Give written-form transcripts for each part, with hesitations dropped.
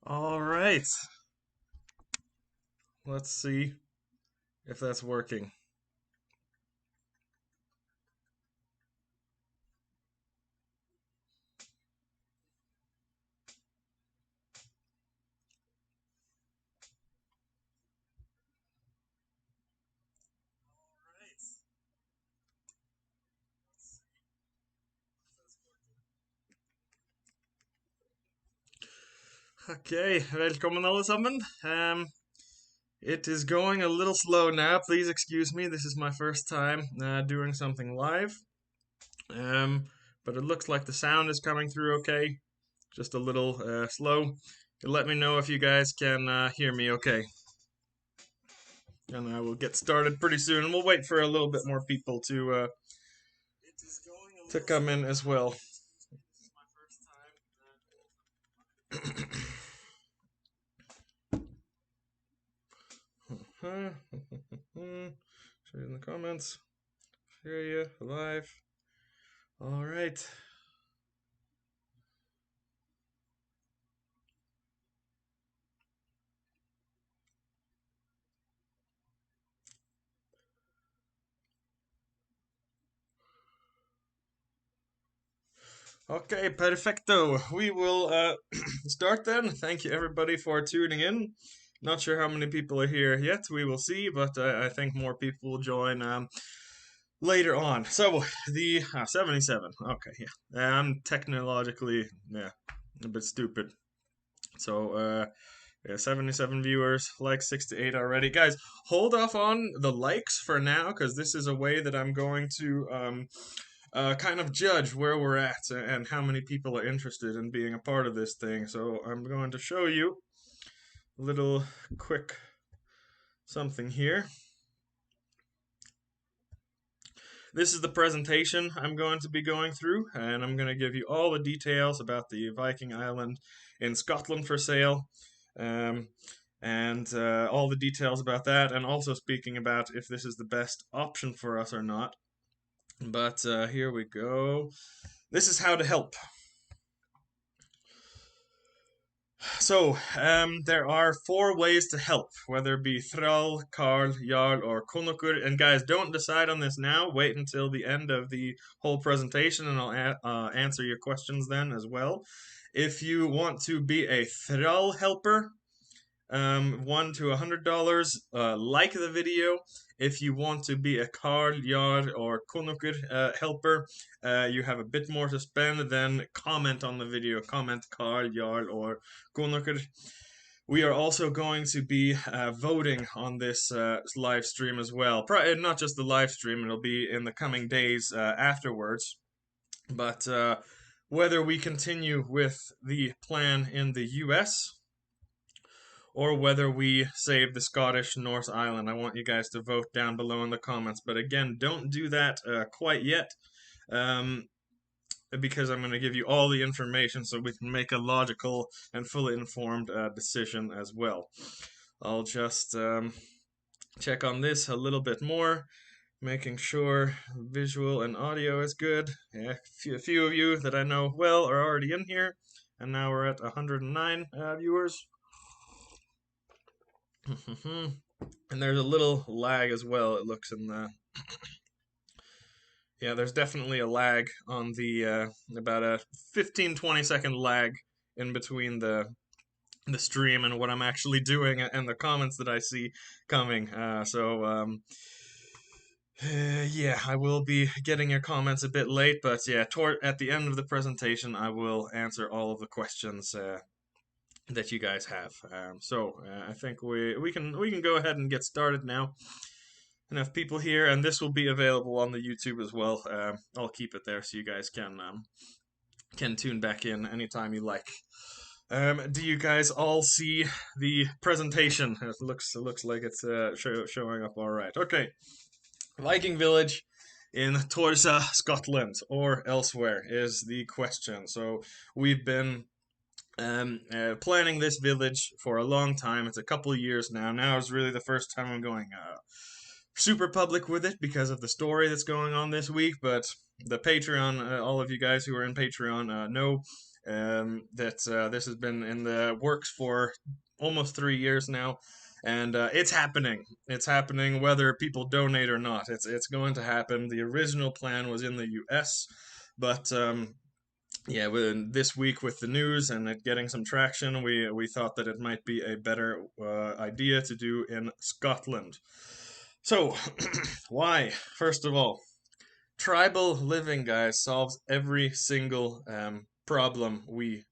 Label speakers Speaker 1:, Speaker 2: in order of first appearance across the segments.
Speaker 1: All right. Let's see if that's working. Okay, velkommen alle sammen. It is going a little slow now. Please excuse me. This is my first time doing something live. But it looks like the sound is coming through okay. Just a little slow. Let me know if you guys can hear me okay. And I will get started pretty soon. And we'll wait for a little bit more people to come in as well. Share in the comments. Hear you live. All right. Okay, perfecto. We will start then. Thank you everybody for tuning in. Not sure how many people are here yet. We will see, but I think more people will join later on. So the 77. Okay, yeah. I'm technologically a bit stupid. So yeah, 77 viewers, like 68 already. Guys, hold off on the likes for now, because this is a way that I'm going to kind of judge where we're at and how many people are interested in being a part of this thing. So I'm going to show you a little quick something here. This is the presentation I'm going to be going through, and I'm going to give you all the details about the Viking island in Scotland for sale. And all the details about that, and also speaking about if this is the best option for us or not. But here we go. This is how to help. So, there are 4 ways to help, whether it be Thrall, Karl, Jarl, or Konokur. And guys, don't decide on this now. Wait until the end of the whole presentation, and I'll answer your questions then as well. If you want to be a Thrall helper, $1 to $100. Like the video. If you want to be a Karl, Jarl, or Konokur helper, you have a bit more to spend. Then comment on the video. Comment Karl, Jarl, or Konokur. We are also going to be voting on this live stream as well. Not just the live stream, it'll be in the coming days afterwards. But whether we continue with the plan in the US or whether we save the Scottish Norse Island. I want you guys to vote down below in the comments. But again, don't do that quite yet, because I'm going to give you all the information so we can make a logical and fully informed decision as well. I'll just check on this a little bit more, making sure visual and audio is good. Yeah, a few of you that I know well are already in here, and now we're at 109 viewers. And there's a little lag as well, it looks in the... Yeah, there's definitely a lag on the, about a 15-20 second lag in between the stream and what I'm actually doing and the comments that I see coming. Yeah, I will be getting your comments a bit late, but yeah, at the end of the presentation, I will answer all of the questions that you guys have. I think we can go ahead and get started now. Enough people here, and this will be available on the YouTube as well. I'll keep it there so you guys can tune back in anytime you like. Do you guys all see the presentation? It looks like it's showing up all right. Okay, Viking village in Torsa, Scotland, or elsewhere is the question. So we've been planning this village for a long time. It's a couple of years now. Now is really the first time I'm going, super public with it because of the story that's going on this week, but the Patreon, all of you guys who are in Patreon know that this has been in the works for almost 3 years now, and it's happening. It's happening whether people donate or not. It's going to happen. The original plan was in the U.S., but yeah, this week with the news and it getting some traction, we thought that it might be a better idea to do in Scotland. So, why? First of all, tribal living, guys, solves every single problem we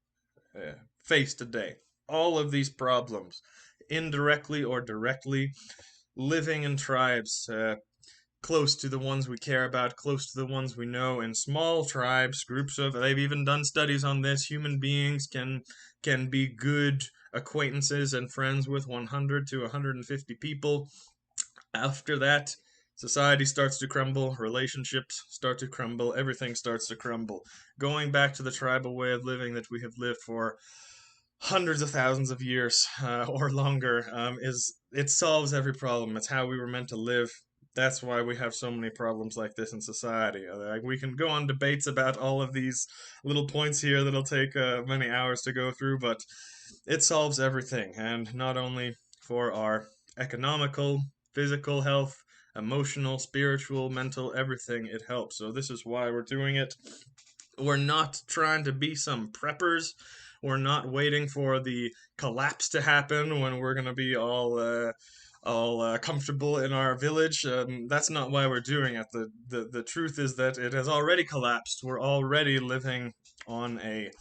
Speaker 1: face today. All of these problems, indirectly or directly, living in tribes, close to the ones we care about, close to the ones we know, in small tribes, groups of. They've even done studies on this. Human beings can be good acquaintances and friends with 100 to 150 people. After that, society starts to crumble, relationships start to crumble, everything starts to crumble. Going back to the tribal way of living that we have lived for hundreds of thousands of years or longer, is it solves every problem. It's how we were meant to live. That's why we have so many problems like this in society. Like, we can go on debates about all of these little points here that'll take many hours to go through, but it solves everything, and not only for our economical, physical health, emotional, spiritual, mental, everything, it helps. So this is why we're doing it. We're not trying to be some preppers. We're not waiting for the collapse to happen when we're going to be all comfortable in our village. That's not why we're doing it. The truth is that it has already collapsed. We're already living on a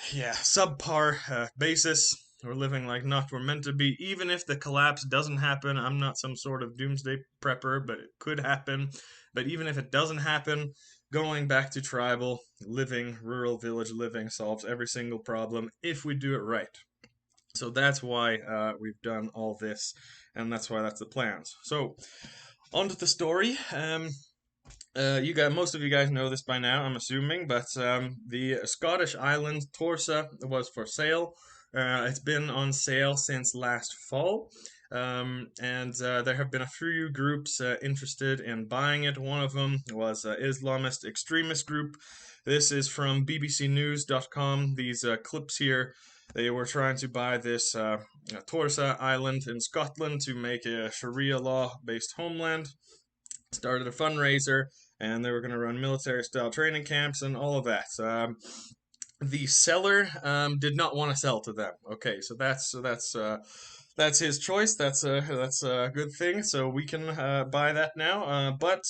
Speaker 1: subpar basis. We're living like not we're meant to be. Even if the collapse doesn't happen, I'm not some sort of doomsday prepper, but it could happen. But even if it doesn't happen, going back to tribal living, rural village living solves every single problem if we do it right. So that's why we've done all this, and that's why that's the plans. So, on to the story. Most of you guys know this by now, I'm assuming, but the Scottish island Torsa was for sale. It's been on sale since last fall, and there have been a few groups interested in buying it. One of them was Islamist extremist group. This is from bbcnews.com. These clips here, they were trying to buy this Torsa island in Scotland to make a Sharia law-based homeland. Started a fundraiser, and they were going to run military-style training camps and all of that. The seller did not want to sell to them. Okay, so that's his choice. That's a good thing. So we can buy that now. But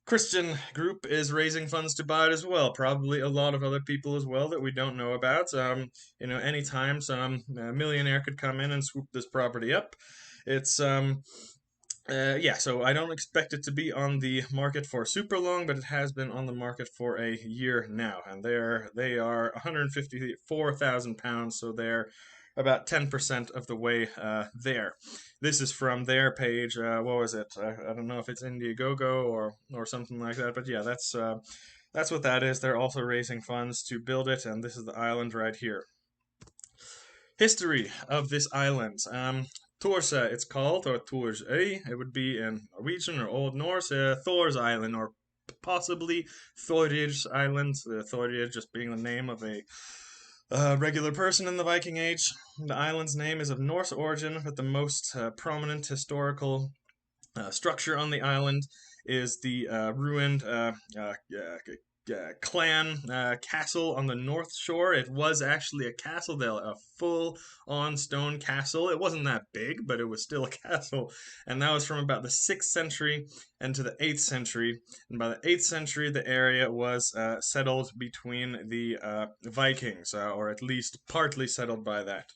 Speaker 1: Christian group is raising funds to buy it as well. Probably a lot of other people as well that we don't know about. Anytime some millionaire could come in and swoop this property up. It's so I don't expect it to be on the market for super long, but it has been on the market for a year now, and they are 154,000 pounds, so they're about 10% of the way there. This is from their page. What was it? I don't know if it's Indiegogo or something like that, but yeah, that's what that is. They're also raising funds to build it, and this is the island right here. History of this island. Torsa, it's called, or Torsøy. It would be in Norwegian or Old Norse, Thor's Island, or possibly Thorir's Island. Thorir just being the name of a regular person in the Viking Age. The island's name is of Norse origin, but the most prominent historical structure on the island is the ruined clan castle on the north shore. It was actually a castle there, a full-on stone castle. It wasn't that big, but it was still a castle, and that was from about the 6th century and to the 8th century. And by the 8th century, the area was settled between the Vikings, or at least partly settled by that.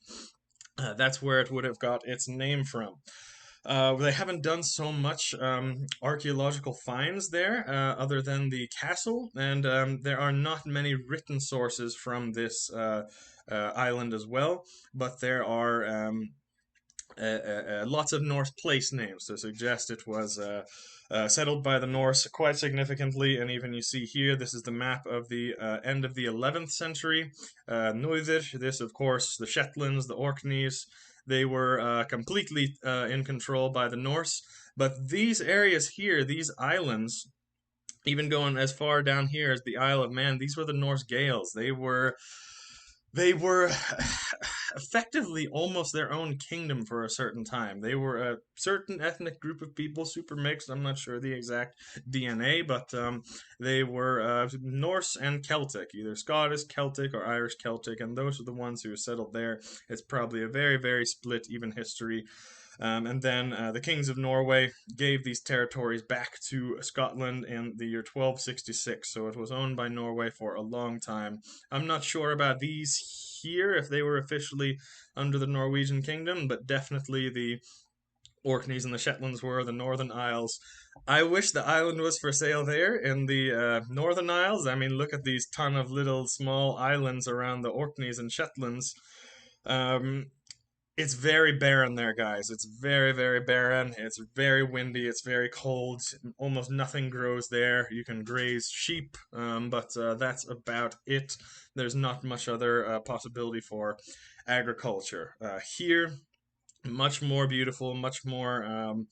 Speaker 1: That's where it would have got its name from. They haven't done so much archaeological finds there other than the castle, and there are not many written sources from this island as well, but there are lots of Norse place names to suggest it was settled by the Norse quite significantly. And even you see here, this is the map of the end of the 11th century. Norðir, this of course, the Shetlands, the Orkneys, they were completely in control by the Norse. But these areas here, these islands, even going as far down here as the Isle of Man, these were the Norse Gaels. They were effectively almost their own kingdom for a certain time. They were a certain ethnic group of people, super mixed. I'm not sure the exact DNA, but they were Norse and Celtic, either Scottish Celtic or Irish Celtic, and those are the ones who settled there. It's probably a very, very split even history. And then the kings of Norway gave these territories back to Scotland in the year 1266. So it was owned by Norway for a long time. I'm not sure about these here, if they were officially under the Norwegian kingdom, but definitely the Orkneys and the Shetlands were, the Northern Isles. I wish the island was for sale there in the Northern Isles. I mean, look at these ton of little small islands around the Orkneys and Shetlands. Um, it's very barren there, guys. It's very, very barren. It's very windy. It's very cold. Almost nothing grows there. You can graze sheep, but that's about it. There's not much other possibility for agriculture. Here, much more beautiful, much more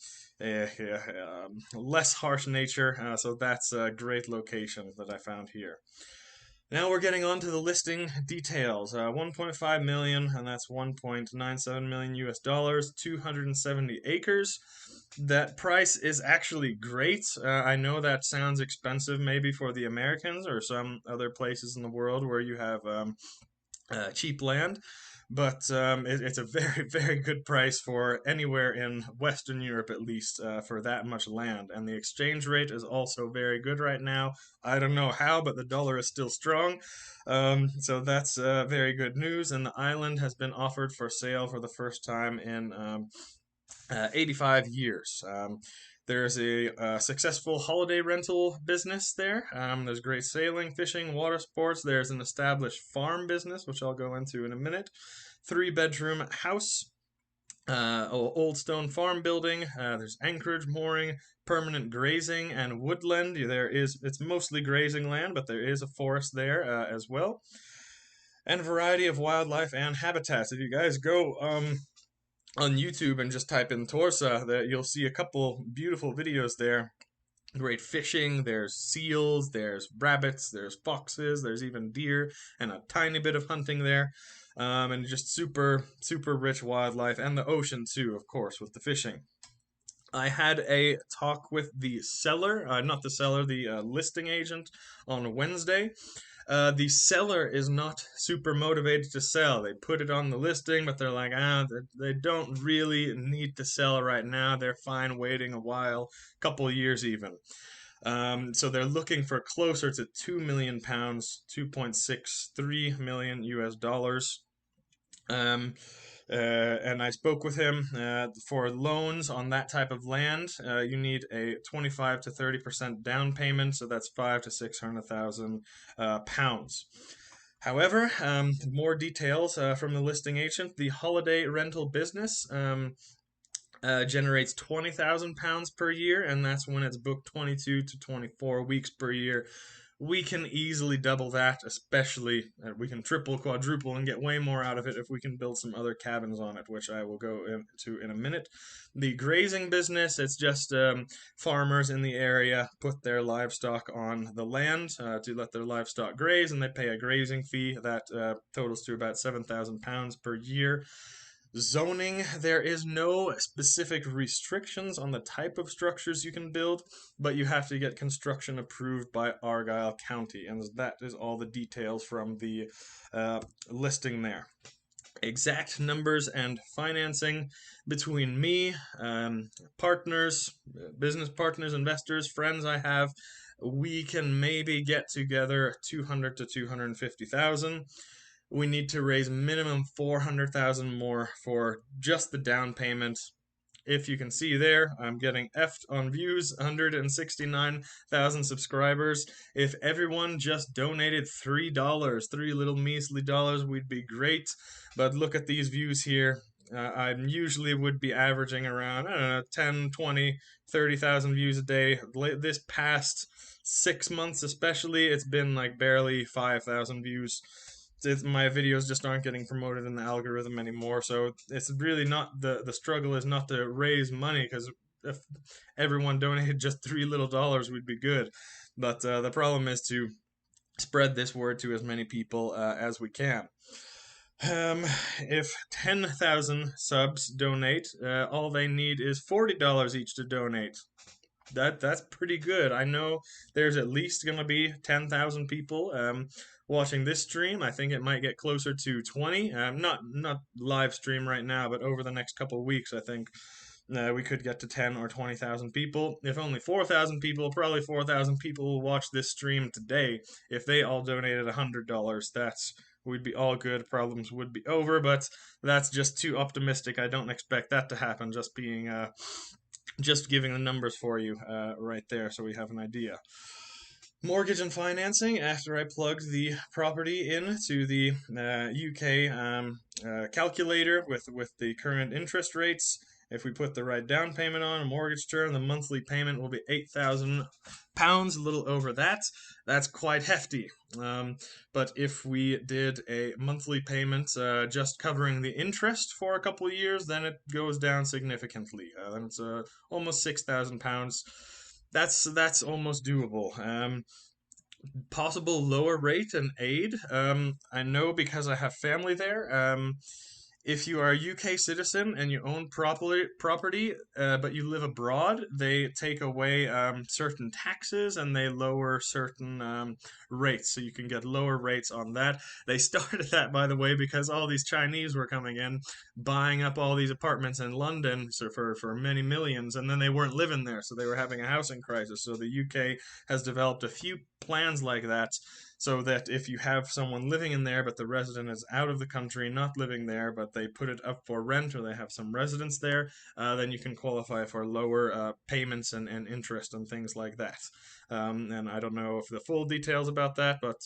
Speaker 1: less harsh nature. So that's a great location that I found here. Now we're getting on to the listing details. 1.5 million, and that's 1.97 million US dollars, 270 acres. That price is actually great. I know that sounds expensive maybe for the Americans or some other places in the world where you have cheap land, but it's a very, very good price for anywhere in Western Europe, at least, for that much land. And the exchange rate is also very good right now. I don't know how, but the dollar is still strong. So that's very good news. And the island has been offered for sale for the first time in 85 years. There's a successful holiday rental business there. There's great sailing, fishing, water sports. There's an established farm business, which I'll go into in a minute. 3-bedroom house, old stone farm building. There's anchorage, mooring, permanent grazing, and woodland. It's mostly grazing land, but there is a forest there as well. And a variety of wildlife and habitats. If you guys go on YouTube and just type in Torsa, that you'll see a couple beautiful videos there. Great fishing, there's seals, there's rabbits, there's foxes, there's even deer, and a tiny bit of hunting there. And just super, super rich wildlife, and the ocean too, of course, with the fishing. I had a talk with the seller, not the seller, the listing agent on Wednesday. The seller is not super motivated to sell. They put it on the listing, but they're like, they don't really need to sell right now. They're fine waiting a while, couple years even. So they're looking for closer to £2 million, 2.63 million US dollars. And I spoke with him for loans on that type of land. You need a 25 to 30% down payment, so that's 5 to 600,000 pounds. However, more details from the listing agent. The holiday rental business generates £20,000 per year, and that's when it's booked 22 to 24 weeks per year. We can easily double that, especially we can triple, quadruple, and get way more out of it if we can build some other cabins on it, which I will go into in a minute. The grazing business, it's just farmers in the area put their livestock on the land to let their livestock graze, and they pay a grazing fee that totals to about £7,000 per year. Zoning, there is no specific restrictions on the type of structures you can build, but you have to get construction approved by Argyll County, and that is all the details from the listing there. Exact numbers and financing between me, partners, business partners, investors, friends I have, we can maybe get together 200 to 250,000. We need to raise minimum 400,000 more for just the down payment. If you can see there, I'm getting effed on views, 169,000 subscribers. If everyone just donated $3, 3 little measly dollars, we'd be great. But look at these views here. I usually would be averaging around, I don't know, 10, 20, 30,000 views a day. This past 6 months especially, it's been like barely 5,000 views. My videos just aren't getting promoted in the algorithm anymore, so it's really not, the struggle is not to raise money, because if everyone donated just $3 we'd be good. But the problem is to spread this word to as many people as we can. Um, if 10,000 subs donate, all they need is $40 each to donate. That's pretty good. I know there's at least gonna be 10,000 people watching this stream. I think it might get closer to 20. Not live stream right now, but over the next couple of weeks, I think we could get to 10 or 20,000 people. If only 4,000 people, probably 4,000 people will watch this stream today. If they all donated $100, we'd be all good. Problems would be over, but that's just too optimistic. I don't expect that to happen. Just giving the numbers for you right there, so we have an idea. Mortgage and financing. After I plugged the property into the UK calculator with the current interest rates, if we put the right down payment on, a mortgage term, the monthly payment will be £8,000, a little over that. That's quite hefty. But if we did a monthly payment just covering the interest for a couple of years, then it goes down significantly. Then it's almost £6,000. That's almost doable. Possible lower rate and aid. I know because I have family there. If you are a UK citizen and you own property, but you live abroad, they take away certain taxes and they lower certain rates. So you can get lower rates on that. They started that, by the way, because all these Chinese were coming in, buying up all these apartments in London for many millions, and then they weren't living there, so they were having a housing crisis. So the UK has developed a few plans like that, so that if you have someone living in there but the resident is out of the country, not living there, but they put it up for rent or they have some residence there, then you can qualify for lower payments and interest and things like that. And I don't know if the full details about that, but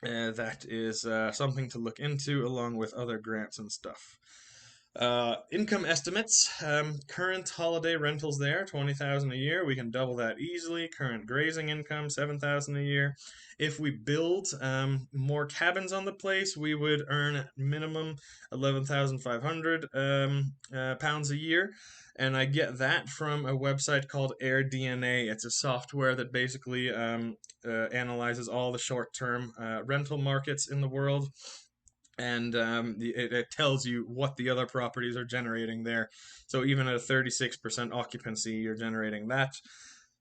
Speaker 1: that is something to look into along with other grants and stuff. Income estimates. Current holiday rentals there, 20,000 a year. We can double that easily. Current grazing income, 7,000 a year. If we build more cabins on the place, we would earn minimum 11,500 pounds a year. And I get that from a website called AirDNA. It's a software that basically analyzes all the short-term rental markets in the world, and it tells you what the other properties are generating there. So even at a 36% occupancy, you're generating that.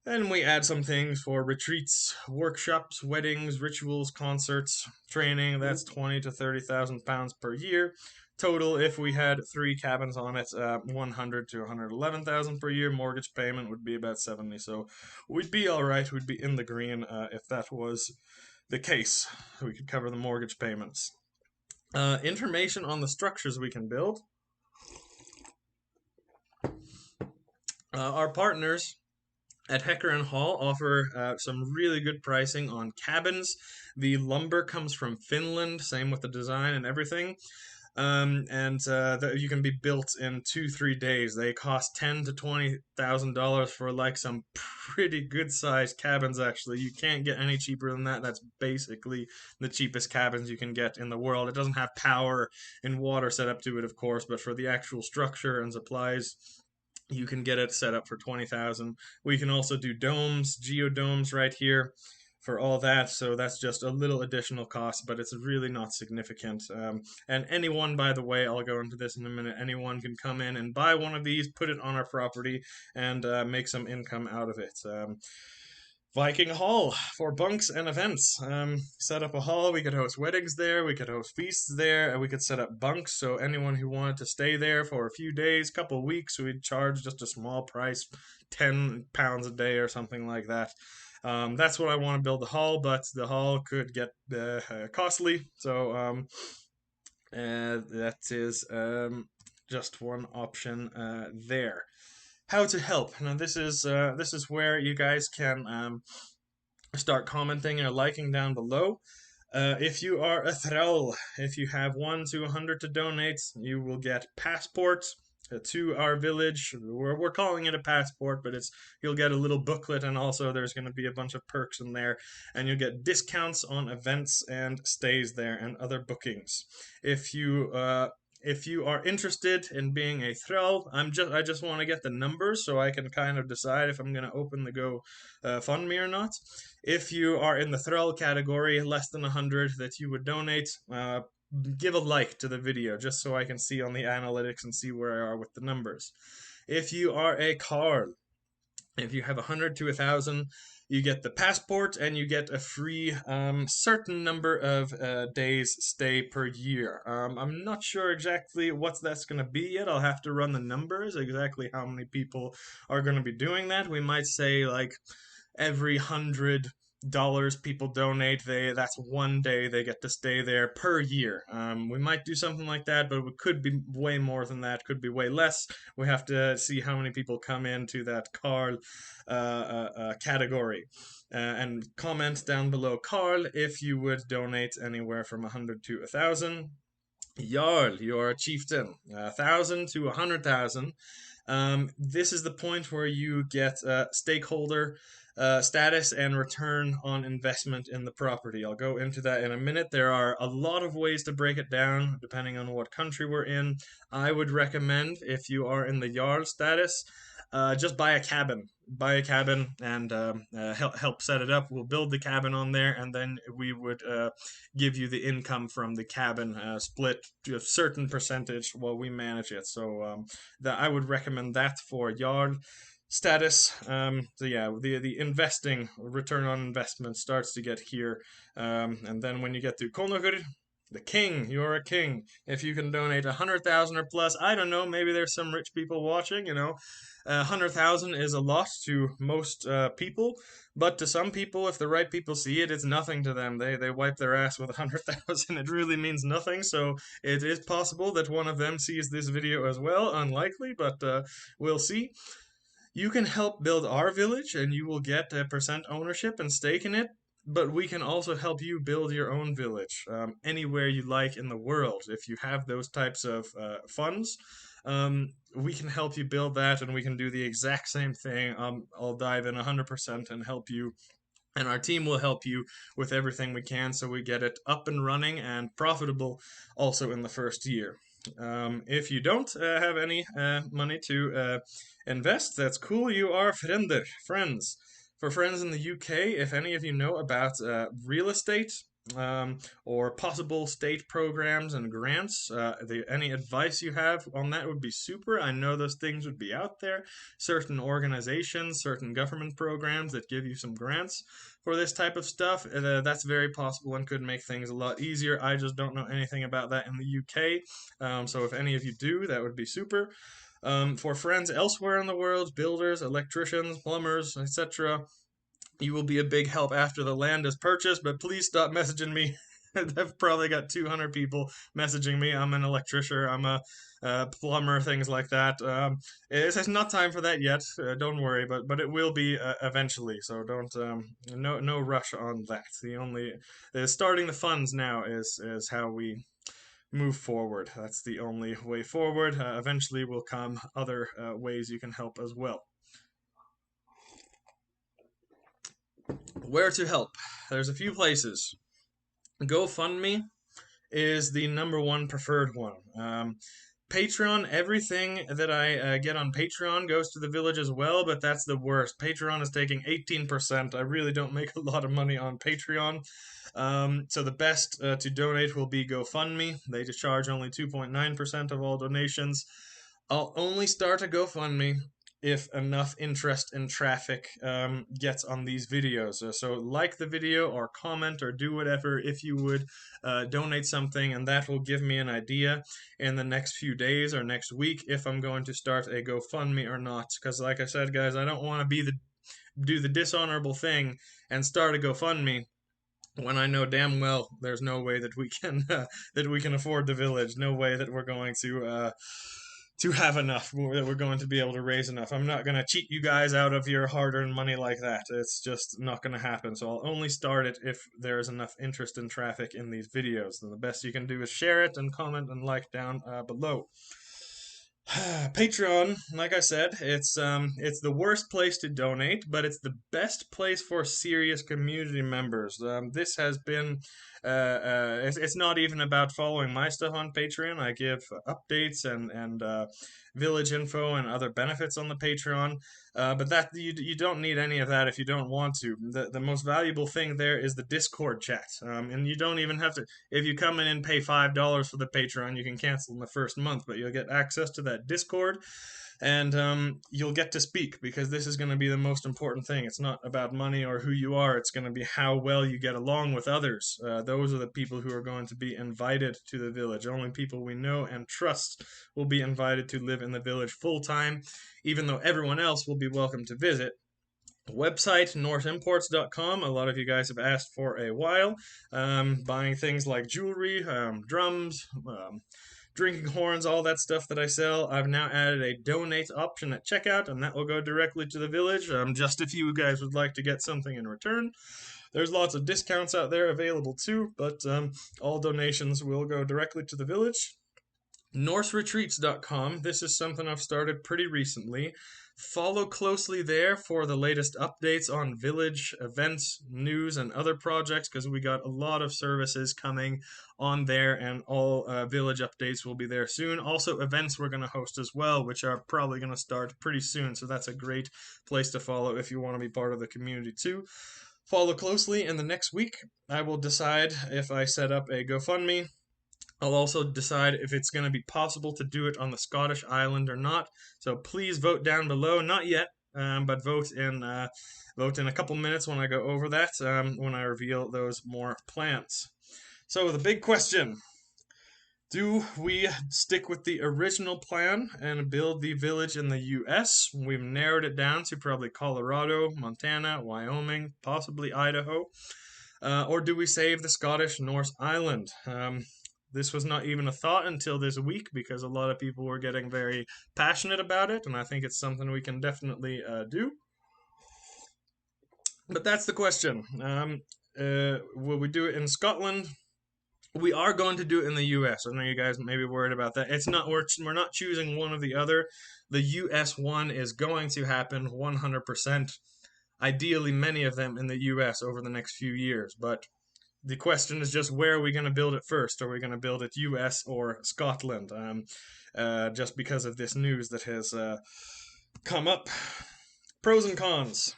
Speaker 1: And we add some things for retreats, workshops, weddings, rituals, concerts, training. That's 20 to 30,000 pounds per year. Total, if we had 3 cabins on it, 100 to 111,000 per year. Mortgage payment would be about 70. So we'd be all right. We'd be in the green if that was the case. We could cover the mortgage payments. Information on the structures we can build. Our partners at Hecker and Hall offer some really good pricing on cabins. The lumber comes from Finland, same with the design and everything. And you can be built in 2-3 days. They cost $10,000 to $20,000 for like some pretty good sized cabins. Actually, you can't get any cheaper than that. That's basically the cheapest cabins you can get in the world. It doesn't have power and water set up to it, of course, but for the actual structure and supplies, you can get it set up for 20,000. We can also do domes, geodomes right here for all that, so that's just a little additional cost, but it's really not significant. And anyone, by the way, I'll go into this in a minute, anyone can come in and buy one of these, put it on our property, and make some income out of it. Viking Hall for bunks and events. Set up a hall. We could host weddings there. We could host feasts there. And we could set up bunks. So anyone who wanted to stay there for a few days, couple weeks, we'd charge just a small price, £10 a day or something like that. That's what I want to build the hall, but the hall could get costly. So that is just one option there. How to help. Now this is where you guys can start commenting or liking down below. If you are a thrall, if you have 1 to 100 to donate, you will get passports to our village. We're calling it a passport, but you'll get a little booklet, and also there's going to be a bunch of perks in there, and you'll get discounts on events and stays there and other bookings. If you are interested in being a thrall, I just want to get the numbers so I can kind of decide if I'm going to open the Go Fund Me or not. If you are in the thrall category, less than 100 that you would donate, give a like to the video just so I can see on the analytics and see where I are with the numbers. If you are a Carl, if you have 100 to 1,000, you get the passport and you get a free certain number of days stay per year. I'm not sure exactly what that's going to be yet. I'll have to run the numbers, exactly how many people are going to be doing that. We might say like every $100 people donate, that's 1 day they get to stay there per year. We might do something like that, but it could be way more than that, could be way less. We have to see how many people come into that Carl category. And comment down below, Carl, if you would donate anywhere from 100 to 1,000. Jarl, you're a chieftain, 1,000 to 100,000. This is the point where you get stakeholder status and return on investment in the property. I'll go into that in a minute. There are a lot of ways to break it down depending on what country we're in. I would recommend, if you are in the Jarl status, just buy a cabin. Buy a cabin and help set it up. We'll build the cabin on there, and then we would give you the income from the cabin, split to a certain percentage while we manage it. So I would recommend that for Jarl status. So yeah, the investing return on investment starts to get here, and then when you get to Konogur, the king, you're a king. If you can donate 100,000 or plus, I don't know, maybe there's some rich people watching, 100,000 is a lot to most people, but to some people, if the right people see it, it's nothing to them. They wipe their ass with 100,000. It really means nothing. So it is possible that one of them sees this video as well. Unlikely, but we'll see. You can help build our village, and you will get a percent ownership and stake in it. But we can also help you build your own village anywhere you like in the world. If you have those types of funds, we can help you build that, and we can do the exact same thing. I'll dive in 100% and help you, and our team will help you with everything we can so we get it up and running and profitable also in the first year. If you don't have any money to invest, that's cool. You are friender, friends. For friends in the UK, if any of you know about real estate, or possible state programs and grants. Any advice you have on that would be super. I know those things would be out there. Certain organizations, certain government programs that give you some grants for this type of stuff. That's very possible and could make things a lot easier. I just don't know anything about that in the UK. So if any of you do, that would be super. For friends elsewhere in the world, builders, electricians, plumbers, etc., you will be a big help after the land is purchased, but please stop messaging me. I've probably got 200 people messaging me. I'm an electrician, I'm a plumber, things like that. It's not time for that yet. Don't worry, but it will be eventually. So don't no rush on that. Starting the funds now is how we move forward. That's the only way forward. Eventually will come other ways you can help as well. Where to help? There's a few places. Gofundme is the #1 preferred one. Patreon, everything that I get on Patreon goes to the village as well, but that's the worst. Patreon is taking 18%. I really don't make a lot of money on Patreon. So the best to donate will be Gofundme. They just charge only 2.9% of all donations. I'll only start a GoFundMe if enough interest and traffic gets on these videos. So like the video or comment or do whatever if you would donate something, and that will give me an idea in the next few days or next week if I'm going to start a GoFundMe or not. Because like I said, guys, I don't want to do the dishonorable thing and start a GoFundMe when I know damn well there's no way that we can afford the village. No way that we're going to to have enough, that we're going to be able to raise enough. I'm not going to cheat you guys out of your hard-earned money like that. It's just not going to happen. So I'll only start it if there's enough interest and traffic in these videos. And the best you can do is share it and comment and like down below. Patreon, like I said, it's the worst place to donate, but it's the best place for serious community members. This has been it's not even about following my stuff on Patreon. I give updates and village info and other benefits on the Patreon. But that you don't need any of that if you don't want to. The most valuable thing there is the Discord chat, and you don't even have to. If you come in and pay $5 for the Patreon, you can cancel in the first month, but you'll get access to that Discord, and you'll get to speak, because this is going to be the most important thing. It's not about money or who you are. It's going to be how well you get along with others. Those are the people who are going to be invited to the village. Only people we know and trust will be invited to live in the village full time, even though everyone else will be welcome to visit. Website norseimports.com. A lot of you guys have asked for a while, buying things like jewelry, drums, drinking horns, all that stuff that I sell. I've now added a donate option at checkout, and that will go directly to the village, just if you guys would like to get something in return. There's lots of discounts out there available too, but all donations will go directly to the village. NorseRetreats.com. This is something I've started pretty recently. Follow closely there for the latest updates on village events, news, and other projects, because we got a lot of services coming on there, and all village updates will be there soon. Also, events we're going to host as well, which are probably going to start pretty soon, so that's a great place to follow if you want to be part of the community too. Follow closely. In the next week, I will decide if I set up a GoFundMe. I'll also decide if it's going to be possible to do it on the Scottish island or not. So please vote down below. Not yet, but vote in a couple minutes when I go over that, when I reveal those more plans. So the big question: do we stick with the original plan and build the village in the U.S.? We've narrowed it down to probably Colorado, Montana, Wyoming, possibly Idaho. Or do we save the Scottish Norse island? This was not even a thought until this week, because a lot of people were getting very passionate about it, and I think it's something we can definitely do. But that's the question. Will we do it in Scotland? We are going to do it in the U.S. I know you guys may be worried about that. It's not we're not choosing one or the other. The U.S. one is going to happen 100%. Ideally, many of them in the U.S. over the next few years, but the question is just, where are we going to build it first? Are we going to build it U.S. or Scotland? Just because of this news that has come up. Pros and cons.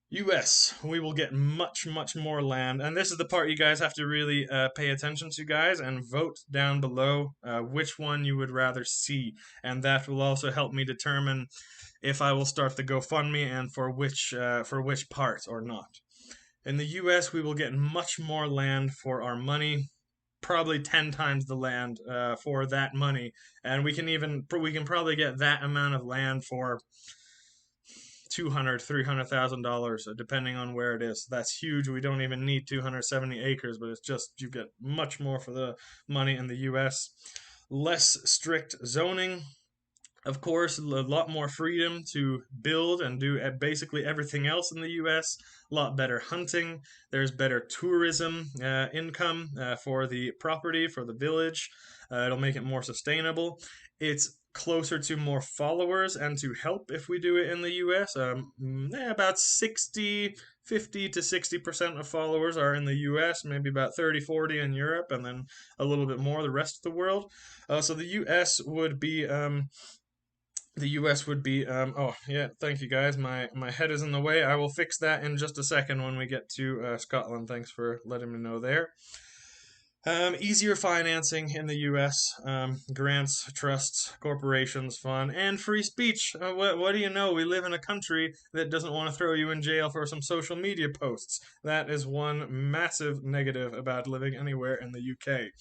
Speaker 1: U.S. We will get much, much more land, and this is the part you guys have to really pay attention to, guys, and vote down below which one you would rather see, and that will also help me determine if I will start the GoFundMe and for which part or not. In the U.S., we will get much more land for our money, probably 10 times the land for that money, and we can probably get that amount of land for $200,000-$300,000, depending on where it is. That's huge. We don't even need 270 acres, but it's just you get much more for the money in the U.S. Less strict zoning. Of course, a lot more freedom to build and do basically everything else in the U.S. A lot better hunting. There's better tourism income for the property, for the village. It'll make it more sustainable. It's closer to more followers and to help if we do it in the U.S. About 50 to 60% of followers are in the U.S., maybe about 30-40 in Europe, and then a little bit more the rest of the world. So the U.S. would be... oh yeah, thank you guys. My head is in the way. I will fix that in just a second when we get to Scotland. Thanks for letting me know there. Easier financing in the U.S. Grants, trusts, corporations, fun, and free speech. What do you know? We live in a country that doesn't want to throw you in jail for some social media posts. That is one massive negative about living anywhere in the UK.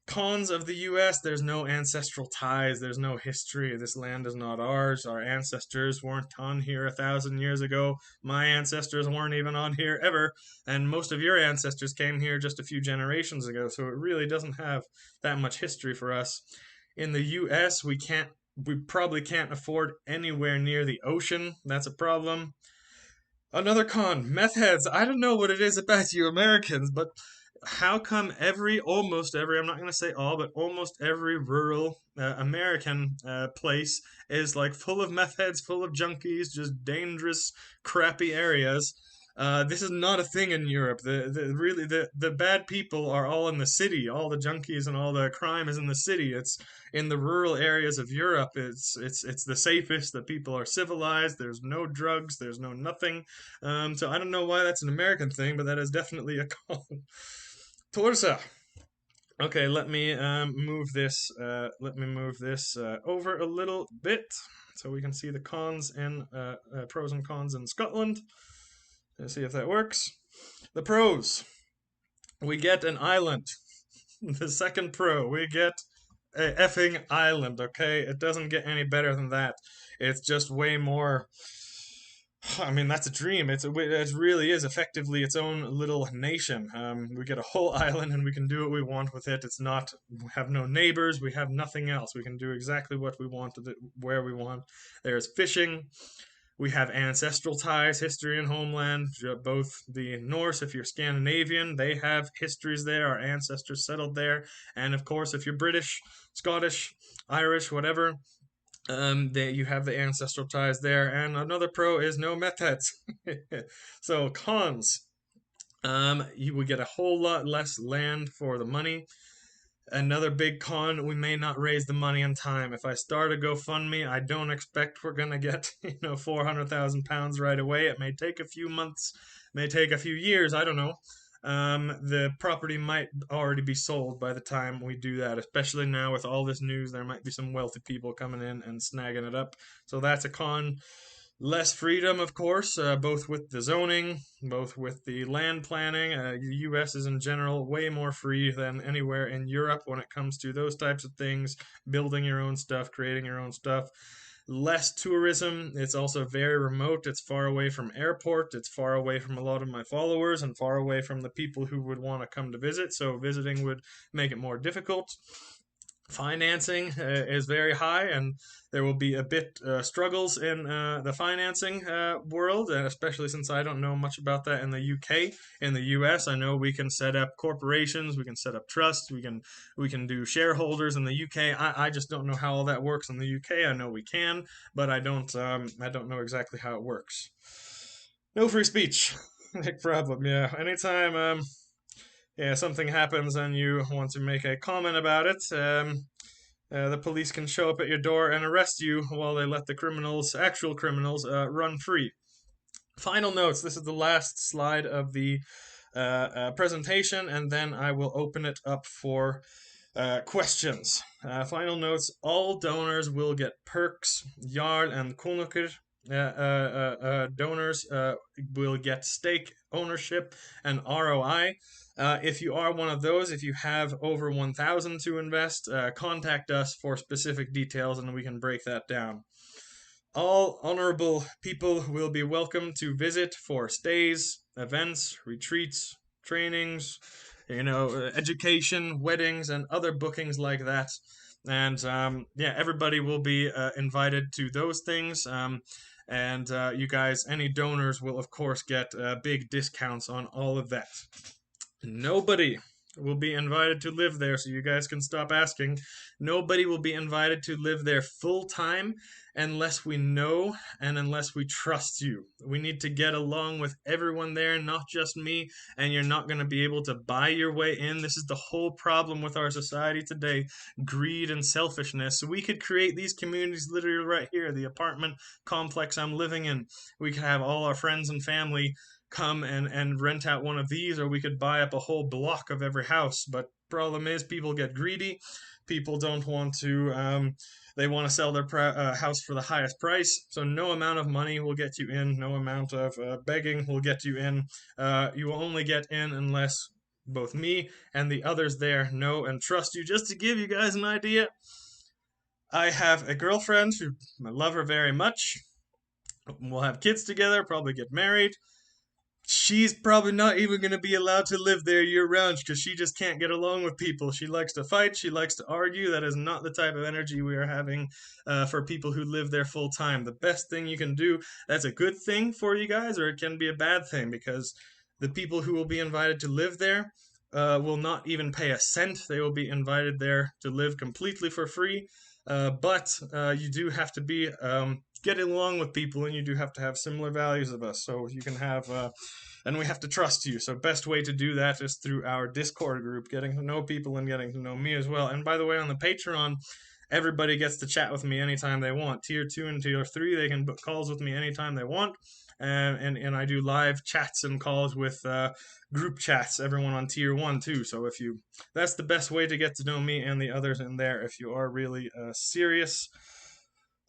Speaker 1: Cons of the U.S. There's no ancestral ties. There's no history. This land is not ours. Our ancestors weren't on here 1,000 years ago. My ancestors weren't even on here ever. And most of your ancestors came here just a few generations ago. So it really doesn't have that much history for us. In the US, we probably can't afford anywhere near the ocean. That's a problem. Another con, meth heads. I don't know what it is about you Americans, but how come almost every, I'm not going to say all, but almost every rural American place is like full of meth heads, full of junkies, just dangerous, crappy areas. This is not a thing in Europe. The bad people are all in the city. All the junkies and all the crime is in the city. It's in the rural areas of Europe. It's the safest. The people are civilized. There's no drugs. There's no nothing. So I don't know why that's an American thing, but that is definitely a con. Torsa. Okay, let me move this. Let me move this over a little bit so we can see the cons and pros and cons in Scotland. Let's see if that works. The pros. We get an island. The second pro, we get a effing island. Okay, it doesn't get any better than that. It's just way more. I mean, that's a dream. It really is effectively its own little nation. We get a whole island and we can do what we want with it. It's not, we have no neighbors, we have nothing else. We can do exactly what we want, where we want. There's fishing. We have ancestral ties, history, and homeland. Both the Norse, if you're Scandinavian, they have histories there. Our ancestors settled there. And of course, if you're British, Scottish, Irish, whatever, you have the ancestral ties there. And another pro is no meth heads. So cons, you would get a whole lot less land for the money. Another big con, we may not raise the money in time. If I start a GoFundMe, I don't expect we're gonna get, 400,000 pounds right away. It may take a few months, may take a few years, I don't know. The property might already be sold by the time we do that, especially now with all this news. There might be some wealthy people coming in and snagging it up. So that's a con. Less freedom, of course, both with the zoning, both with the land planning. The US is in general way more free than anywhere in Europe when it comes to those types of things, building your own stuff, creating your own stuff. Less tourism. It's also very remote. It's far away from airport. It's far away from a lot of my followers and far away from the people who would want to come to visit. So visiting would make it more difficult. Financing is very high, and there will be a bit struggles in the financing world, and especially since I don't know much about that in the UK. In the US, I know we can set up corporations, we can set up trusts, we can do shareholders. In the UK, I just don't know how all that works in the UK. I know we can, but I don't know exactly how it works. No free speech. Big problem. Yeah. Anytime something happens and you want to make a comment about it, the police can show up at your door and arrest you while they let the actual criminals, run free. Final notes. This is the last slide of the presentation, and then I will open it up for questions. Final notes. All donors will get perks. Jarl and Konukr donors will get stake ownership and ROI. If you are one of those, if you have over 1,000 to invest, contact us for specific details and we can break that down. All honorable people will be welcome to visit for stays, events, retreats, trainings, education, weddings, and other bookings like that. And everybody will be invited to those things. And you guys, any donors will, of course, get big discounts on all of that. Nobody will be invited to live there, so you guys can stop asking. Nobody will be invited to live there full time unless we know and unless we trust you. We need to get along with everyone there, not just me, and you're not going to be able to buy your way in. This is the whole problem with our society today, greed and selfishness. So we could create these communities literally right here, the apartment complex I'm living in. We could have all our friends and family come and rent out one of these, or we could buy up a whole block of every house. But problem is, people get greedy. People don't want to, they want to sell their house for the highest price. So no amount of money will get you in. No amount of begging will get you in. You will only get in unless both me and the others there know and trust you. Just to give you guys an idea, I have a girlfriend who I love her very much. We'll have kids together, probably get married. she's probably not even going to be allowed to live there year round because she just can't get along with people. She likes to fight, she likes to argue. That is not the type of energy we are having for people who live there full time. The best thing you can do, that's a good thing for you guys, or it can be a bad thing because the people who will be invited to live there will not even pay a cent. They will be invited there to live completely for free. But you do have to be getting along with people, and you do have to have similar values of us. So you can have and we have to trust you. So best way to do that is through our Discord group, getting to know people and getting to know me as well. And by the way, on the Patreon, everybody gets to chat with me anytime they want. Tier 2 and Tier 3, they can book calls with me anytime they want. And I do live chats and calls with group chats, everyone on Tier 1 too. So if you, that's the best way to get to know me and the others in there if you are really serious.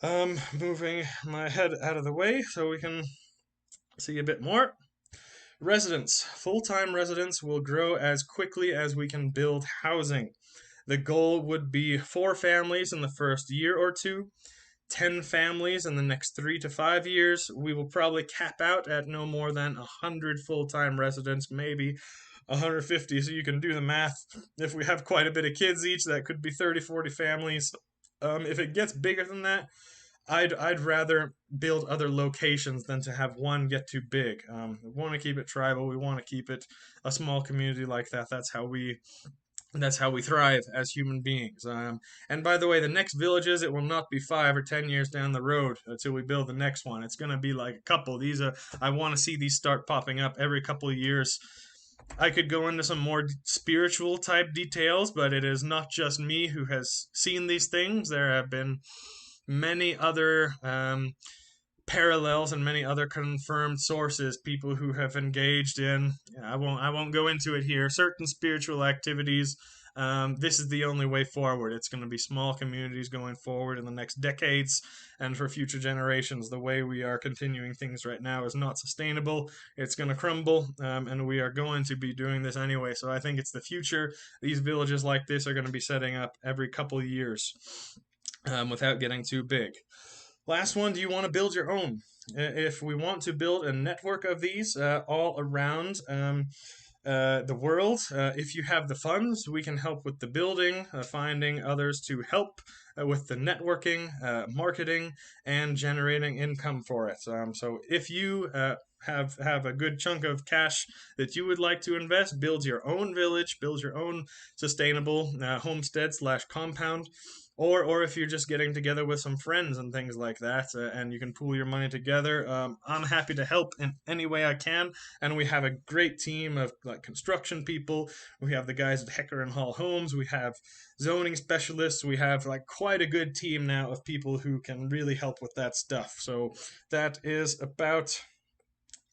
Speaker 1: Moving my head out of the way so we can see a bit more. Residents. Full-time residents will grow as quickly as we can build housing. The goal would be 4 families in the first year or two, 10 families in the next 3 to 5 years. We will probably cap out at no more than 100 full-time residents, maybe 150, so you can do the math. If we have quite a bit of kids each, that could be 30, 40 families. If it gets bigger than that, I'd rather build other locations than to have one get too big. We want to keep it tribal. We want to keep it a small community like that. That's how we thrive as human beings. And by the way, the next villages, it will not be 5 or 10 years down the road until we build the next one. It's going to be like a couple. I want to see these start popping up every couple of years. I could go into some more spiritual type details, but it is not just me who has seen these things. There have been many other parallels and many other confirmed sources, people who have engaged in, I won't go into it here, certain spiritual activities. This is the only way forward. It's going to be small communities going forward in the next decades and for future generations. The way we are continuing things right now is not sustainable. It's going to crumble, and we are going to be doing this anyway. So I think it's the future. These villages like this are going to be setting up every couple of years without getting too big. Last one, do you want to build your own? If we want to build a network of these all around the world, if you have the funds, we can help with the building, finding others to help with the networking, marketing, and generating income for it. So if you have a good chunk of cash that you would like to invest, build your own village, build your own sustainable homestead slash compound, or if you're just getting together with some friends and things like that, and you can pool your money together, I'm happy to help in any way I can. And we have a great team of like construction people. We have the guys at Hecker and Hall Homes. We have zoning specialists. We have like quite a good team now of people who can really help with that stuff. So that is about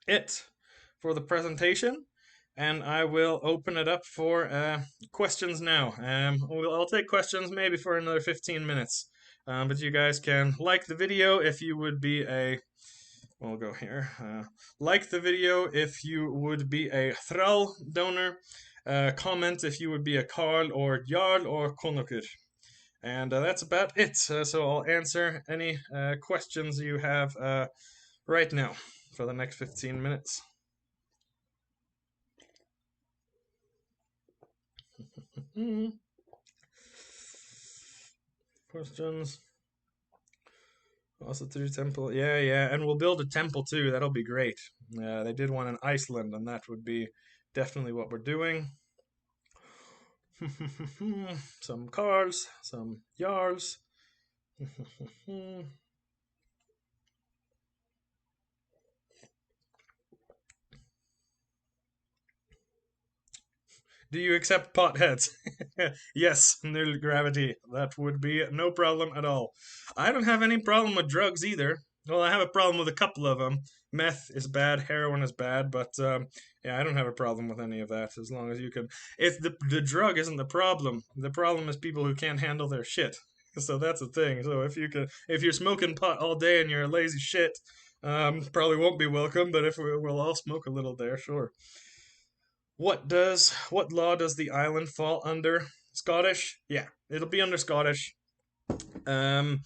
Speaker 1: it for the presentation, and I will open it up for questions now. I'll take questions maybe for another 15 minutes, but you guys can like the video if you would be a. We'll go here. Like the video if you would be a thrall donor. Comment if you would be a Karl or Jarl or Konokur. And that's about it. So I'll answer any questions you have right now for the next 15 minutes. Questions? Also through temple. Yeah, and we'll build a temple too. That'll be great. They did one in Iceland, and that would be definitely what we're doing. Some Karls, some Jarls. Do you accept potheads? Yes, nil gravity. That would be no problem at all. I don't have any problem with drugs either. Well, I have a problem with a couple of them. Meth is bad, heroin is bad, but yeah, I don't have a problem with any of that as long as you can. It's the drug isn't the problem. The problem is people who can't handle their shit. So that's the thing. So if you're smoking pot all day and you're a lazy shit, probably won't be welcome. But if we'll all smoke a little there, sure. What law does the island fall under? Scottish? Yeah, it'll be under Scottish. Um,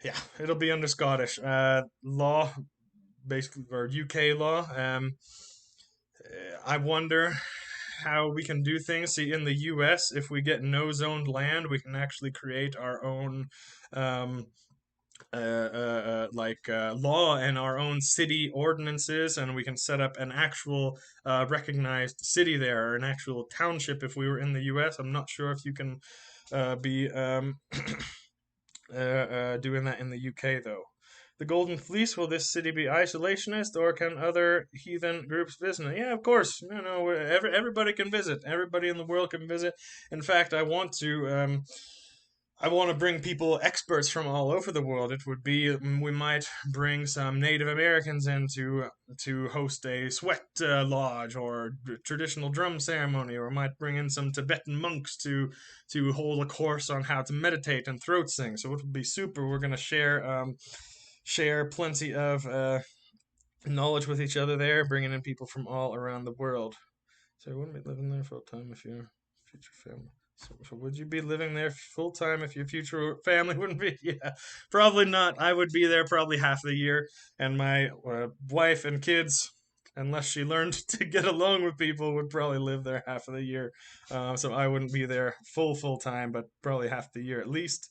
Speaker 1: yeah, it'll be under Scottish law. basically, or UK law. I wonder how we can do things. See, in the US, if we get no zoned land, we can actually create our own um, law and our own city ordinances, and we can set up an actual recognized city there, or an actual township if we were in the US. I'm not sure if you can be doing that in the UK though. The Golden Fleece, will this city be isolationist or can other heathen groups visit it? Yeah, of course. Everybody can visit. Everybody in the world can visit. In fact, I want to bring people, experts from all over the world. It would be, we might bring some Native Americans in to host a sweat lodge or traditional drum ceremony, or might bring in some Tibetan monks to hold a course on how to meditate and throat sing. So it would be super. We're gonna share plenty of knowledge with each other there, bringing in people from all around the world. So you wouldn't be living there full time if your future family. So would you be living there full time if your future family wouldn't be? Yeah, probably not. I would be there probably half the year, and my wife and kids, unless she learned to get along with people, would probably live there half of the year. So I wouldn't be there full time, but probably half the year at least.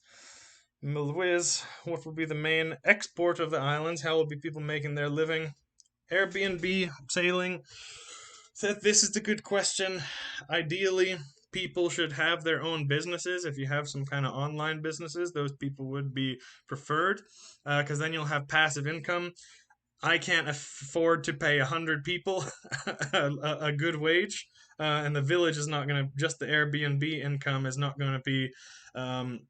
Speaker 1: Milwiz, what will be the main export of the islands? How will be people making their living? Airbnb, sailing. So this is the good question. Ideally, people should have their own businesses. If you have some kind of online businesses, those people would be preferred, because then you'll have passive income. I can't afford to pay 100 people a good wage, and the village is not going to, just the Airbnb income is not going to be um,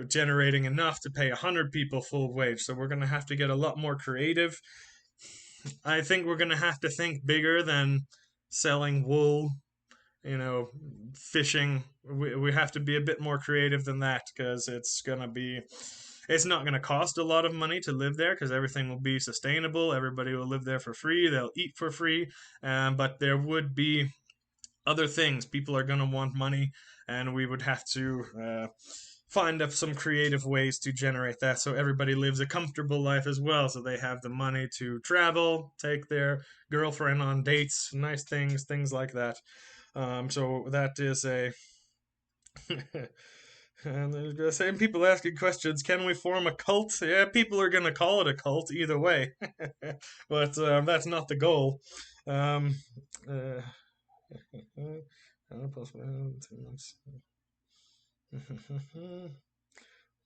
Speaker 1: generating enough to pay 100 people full wage. So we're going to have to get a lot more creative. I think we're going to have to think bigger than selling wool, fishing. We have to be a bit more creative than that, because it's not going to cost a lot of money to live there, because everything will be sustainable. Everybody will live there for free. They'll eat for free. But there would be other things. People are going to want money, and we would have to find up some creative ways to generate that, so everybody lives a comfortable life as well, so they have the money to travel, take their girlfriend on dates, nice things like that. So that is a and there's the same people asking questions. Can we form a cult? Yeah, people are gonna call it a cult either way, but that's not the goal. Um, uh,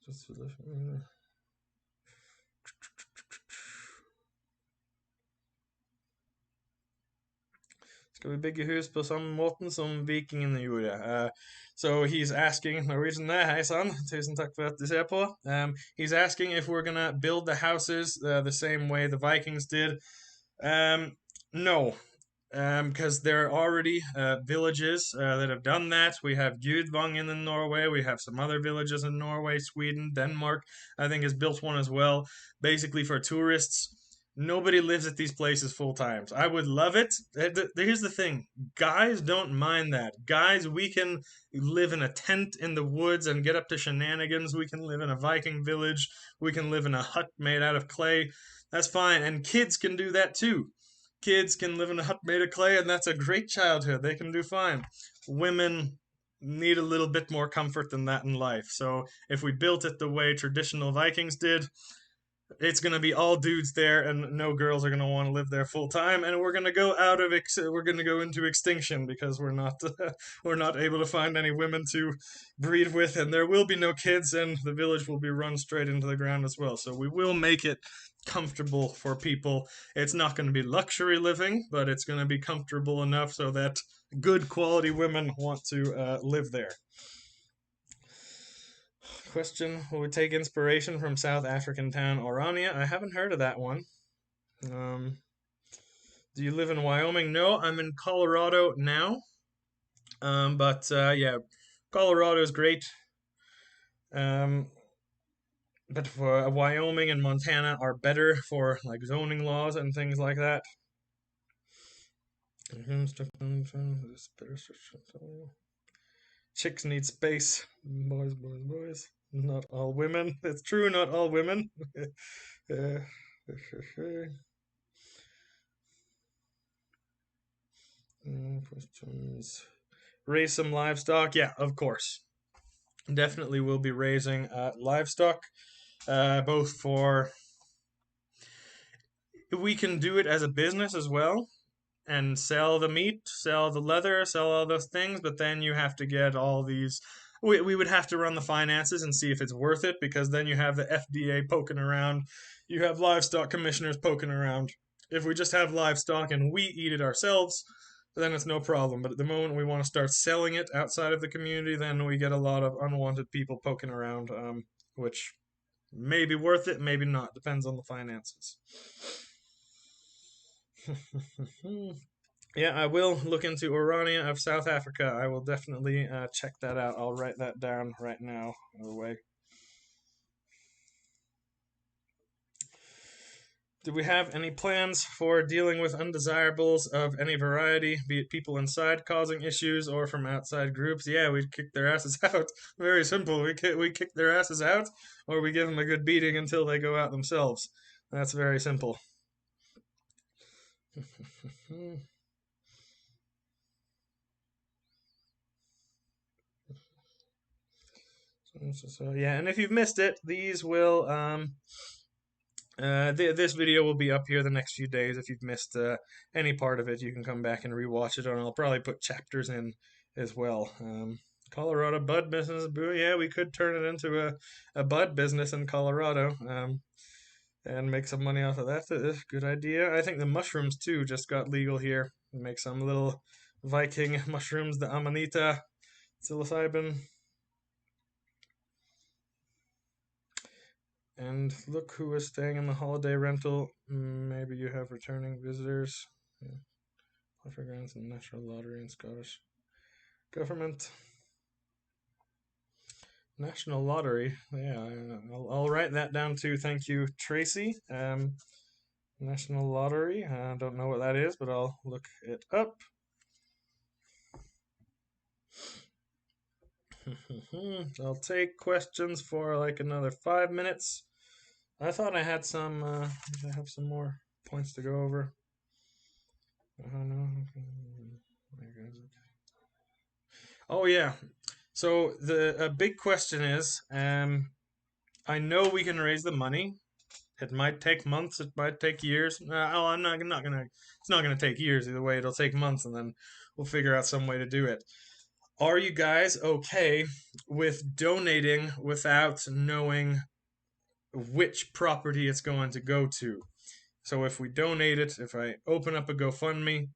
Speaker 1: Just Skal vi bygge hus på samme måten som vikingene gjorde? So he's asking, Norwegian there, hey son, tusen takk for at du ser på. He's asking if we're gonna build the houses the same way the Vikings did. No, because there are already villages that have done that. We have Gudvang in Norway. We have some other villages in Norway, Sweden, Denmark. I think has built one as well, basically for tourists. Nobody lives at these places full times. I would love it. Here's the thing, guys don't mind that. Guys, we can live in a tent in the woods and get up to shenanigans. We can live in a Viking village. We can live in a hut made out of clay. That's fine. And kids can do that too. Kids can live in a hut made of clay, and that's a great childhood. They can do fine. Women need a little bit more comfort than that in life. So if we built it the way traditional Vikings did, it's going to be all dudes there, and no girls are going to want to live there full time, and we're going to go we're going to go into extinction, because we're not we're not able to find any women to breed with, and there will be no kids, and the village will be run straight into the ground as well. So we will make it comfortable for people. It's not going to be luxury living, but it's going to be comfortable enough so that good quality women want to live there. Question, will we take inspiration from South African town Orania? I haven't heard of that one. Do you live in Wyoming? No, I'm in Colorado now. But yeah, Colorado is great. But for Wyoming and Montana are better for like zoning laws and things like that. Chicks need space. Boys. Not all women. It's true, not all women. Questions. Raise some livestock. Yeah, of course. Definitely will be raising livestock, both for. We can do it as a business as well and sell the meat, sell the leather, sell all those things, but then you have to get all these. We would have to run the finances and see if it's worth it because then you have the FDA poking around, you have livestock commissioners poking around. If we just have livestock and we eat it ourselves, then it's no problem. But at the moment we want to start selling it outside of the community, then we get a lot of unwanted people poking around, which may be worth it, maybe not. Depends on the finances. Yeah, I will look into Orania of South Africa. I will definitely check that out. I'll write that down right now. Away. Do we have any plans for dealing with undesirables of any variety, be it people inside causing issues or from outside groups? Yeah, we'd kick their asses out. Very simple. We kick their asses out, or we give them a good beating until they go out themselves. That's very simple. So yeah, and if you've missed it, these will this video will be up here the next few days. If you've missed any part of it, you can come back and rewatch it, and I'll probably put chapters in as well. Colorado bud business, yeah, we could turn it into a bud business in Colorado, and make some money off of that. Good idea. I think the mushrooms too just got legal here. Make some little Viking mushrooms, the Amanita psilocybin. And look who is staying in the holiday rental. Maybe you have returning visitors. Yeah. For grants and national lottery and Scottish government. National lottery. Yeah, I'll write that down too. Thank you, Tracy. National lottery. I don't know what that is, but I'll look it up. I'll take questions for like another 5 minutes. I thought I had some. I have some more points to go over. No. Oh yeah. So the big question is, I know we can raise the money. It might take months. It might take years. I'm not gonna. It's not gonna take years either way. It'll take months, and then we'll figure out some way to do it. Are you guys okay with donating without knowing which property it's going to go to? So if we donate it, if I open up a GoFundMe,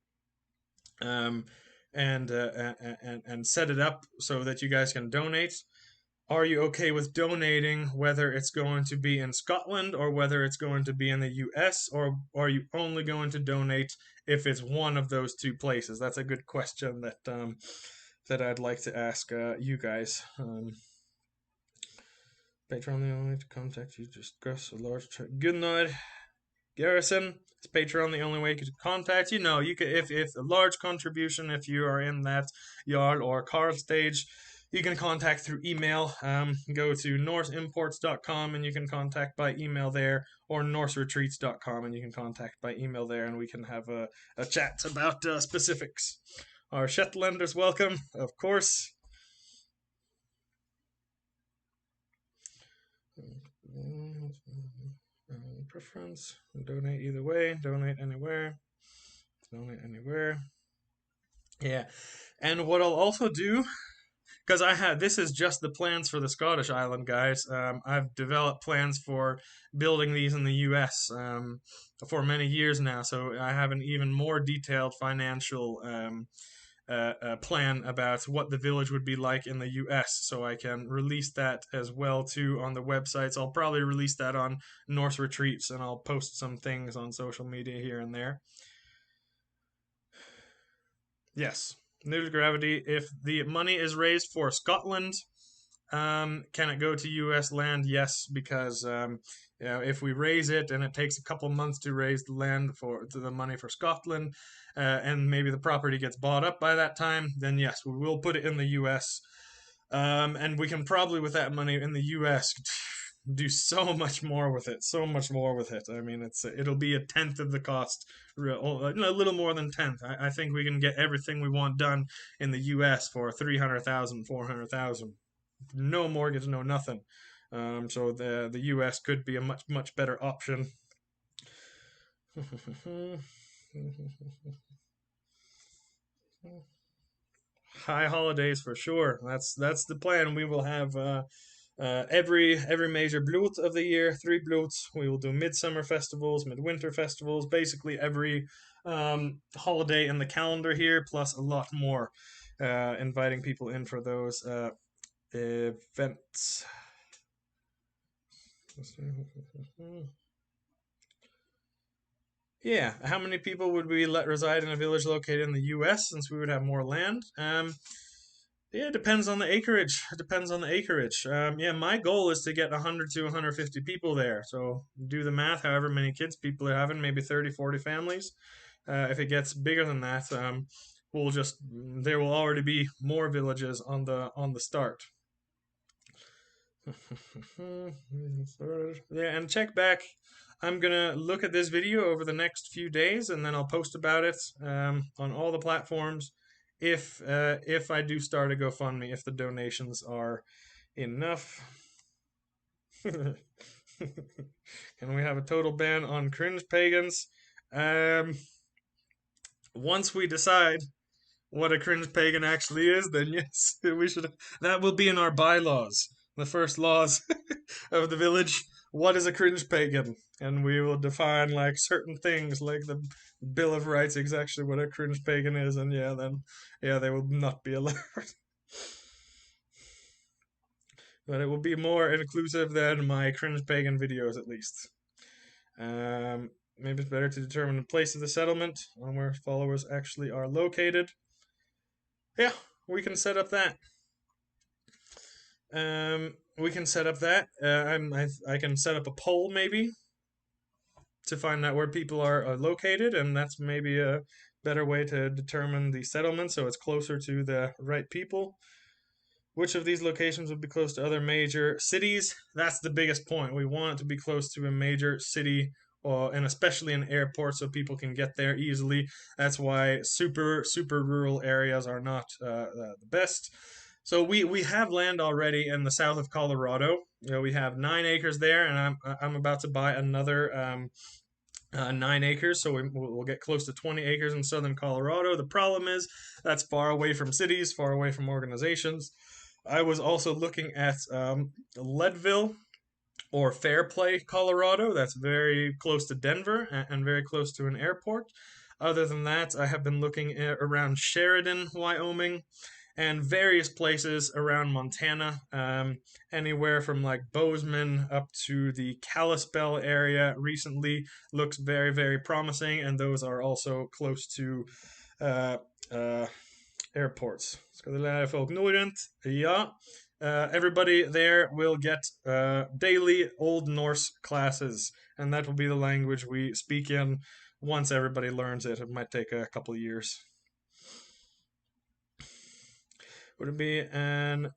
Speaker 1: um, and set it up so that you guys can donate, are you okay with donating whether it's going to be in Scotland or whether it's going to be in the US, or are you only going to donate if it's one of those two places? That's a good question that I'd like to ask you guys. Patreon the only way to contact you, just discuss a large good night. Garrison, is Patreon the only way to contact you? No, you can if a large contribution, if you are in that Jarl or Carl stage, you can contact through email. Go to norseimports.com and you can contact by email there, or norseretreats.com and you can contact by email there, and we can have a chat about specifics. Our Shetlanders welcome, of course. Preference. Donate either way. Donate anywhere. Donate anywhere. Yeah. And what I'll also do, because this is just the plans for the Scottish island, guys. I've developed plans for building these in the US for many years now, so I have an even more detailed financial plan about what the village would be like in the US, so I can release that as well too on the websites. I'll probably release that on Norse Retreats, and I'll post some things on social media here and there. Yes, neutral gravity. If the money is raised for Scotland, can it go to U.S. land? Yes, because if we raise it and it takes a couple months to raise the land to the money for Scotland, and maybe the property gets bought up by that time, then yes, we will put it in the U.S. And we can probably, with that money in the U.S., do so much more with it, so much more with it. I mean, it'll be a tenth of the cost, a little more than tenth. I think we can get everything we want done in the U.S. for 300,000, 400,000. No mortgage, no nothing. So the U.S. could be a much better option. High holidays for sure. That's the plan. We will have every major bloot of the year, three bloots. We will do midsummer festivals, midwinter festivals, basically every holiday in the calendar here, plus a lot more. Inviting people in for those events. Yeah, how many people would we let reside in a village located in the U.S. since we would have more land? Yeah, it depends on the acreage. It depends on the acreage. Yeah, my goal is to get 100 to 150 people there. So do the math, however many kids people are having, maybe 30, 40 families. If it gets bigger than that, there will already be more villages on the start. Yeah, and check back. I'm gonna look at this video over the next few days, and then I'll post about it on all the platforms. If I do start a GoFundMe, if the donations are enough. Can we have a total ban on cringe pagans? Um, Once we decide what a cringe pagan actually is, then yes, we should. That will be in our bylaws, the first laws of the village. What is a cringe pagan? And we will define like certain things, like the Bill of Rights, exactly what a cringe pagan is, and yeah, they will not be allowed. But it will be more inclusive than my cringe pagan videos, at least. Maybe it's better to determine the place of the settlement on where followers actually are located. Yeah, we can set up that. We can set up that. I can set up a poll maybe to find out where people are located, and that's maybe a better way to determine the settlement so it's closer to the right people. Which of these locations would be close to other major cities? That's the biggest point. We want it to be close to a major city, and especially an airport so people can get there easily. That's why super rural areas are not the best. So we have land already in the south of Colorado. We have 9 acres there, and I'm about to buy another 9 acres, so we'll get close to 20 acres in southern Colorado. The problem is that's far away from cities, far away from organizations. I was also looking at Leadville or Fairplay, Colorado. That's very close to Denver and very close to an airport. Other than that, I have been looking around Sheridan, Wyoming, and various places around Montana, anywhere from like Bozeman up to the Kalispell area recently looks very promising, and those are also close to uh, uh, airports. Skal du lære folk norrønt? Ja. Everybody there will get daily Old Norse classes, and that will be the language we speak in once everybody learns it. It might take a couple of years. Would it be an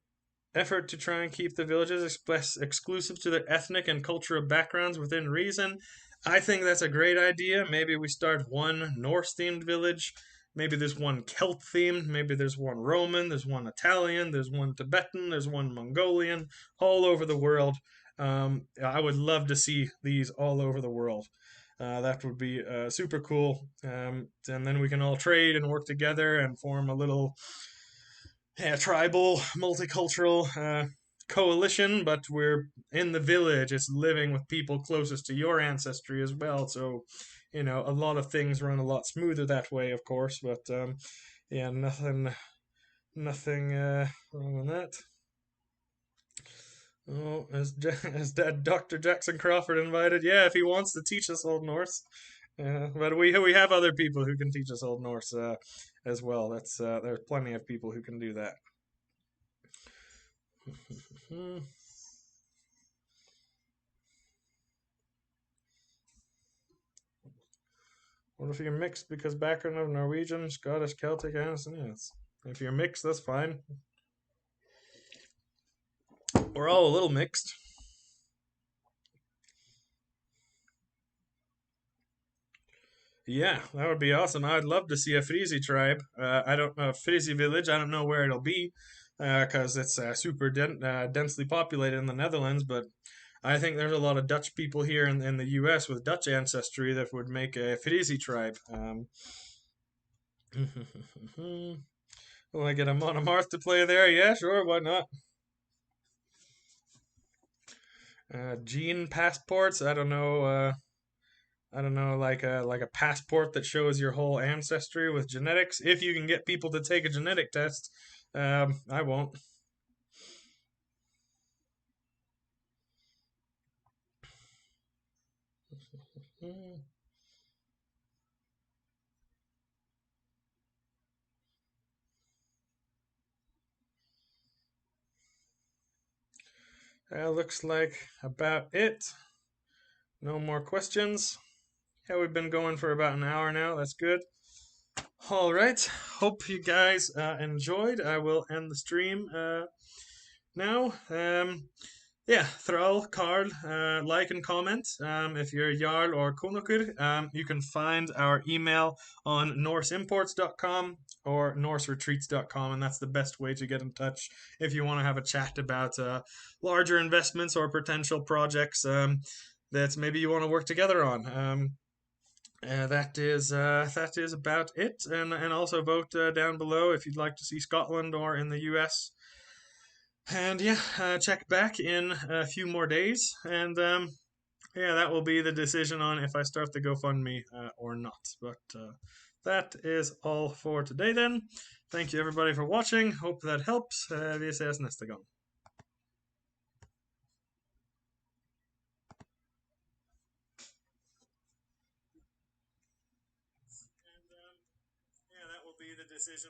Speaker 1: effort to try and keep the villages exclusive to their ethnic and cultural backgrounds within reason? I think that's a great idea. Maybe we start one Norse themed village. Maybe there's one Celt themed. Maybe there's one Roman. There's one Italian. There's one Tibetan. There's one Mongolian. All over the world. I would love to see these all over the world. That would be super cool. And then we can all trade and work together and form a little tribal, multicultural coalition, but we're in the village. It's living with people closest to your ancestry as well. So, a lot of things run a lot smoother that way, of course. But yeah, nothing wrong with that. Oh, is that Dr. Jackson Crawford invited? Yeah, if he wants to teach us Old Norse. But we have other people who can teach us Old Norse as well. There's plenty of people who can do that. What if you're mixed because background of Norwegian, Scottish, Celtic, and yes. If you're mixed, that's fine. We're all a little mixed. Yeah, that would be awesome. I'd love to see a Frisi tribe. I don't know Frisi village. I don't know where it'll be, because it's super densely populated in the Netherlands. But I think there's a lot of Dutch people here in the U.S. with Dutch ancestry that would make a Frisi tribe. Will I get a Monomarth to play there? Yeah, sure, why not? Gene passports. I don't know. I don't know, like a passport that shows your whole ancestry with genetics. If you can get people to take a genetic test, I won't. Looks like about it. No more questions. Yeah, we've been going for about an hour now. That's good. All right. Hope you guys enjoyed. I will end the stream now. Yeah, Thrall, Carl, like and comment. If you're Jarl or Kunokur, you can find our email on NorseImports.com or NorseRetreats.com, and that's the best way to get in touch if you want to have a chat about larger investments or potential projects that maybe you want to work together on. That is about it, and also vote down below if you'd like to see Scotland or in the US. And yeah, check back in a few more days, and yeah, that will be the decision on if I start the GoFundMe or not. But that is all for today then. Thank you everybody for watching. Hope that helps. Vi ses nästa gång. And yeah, that will be the decision.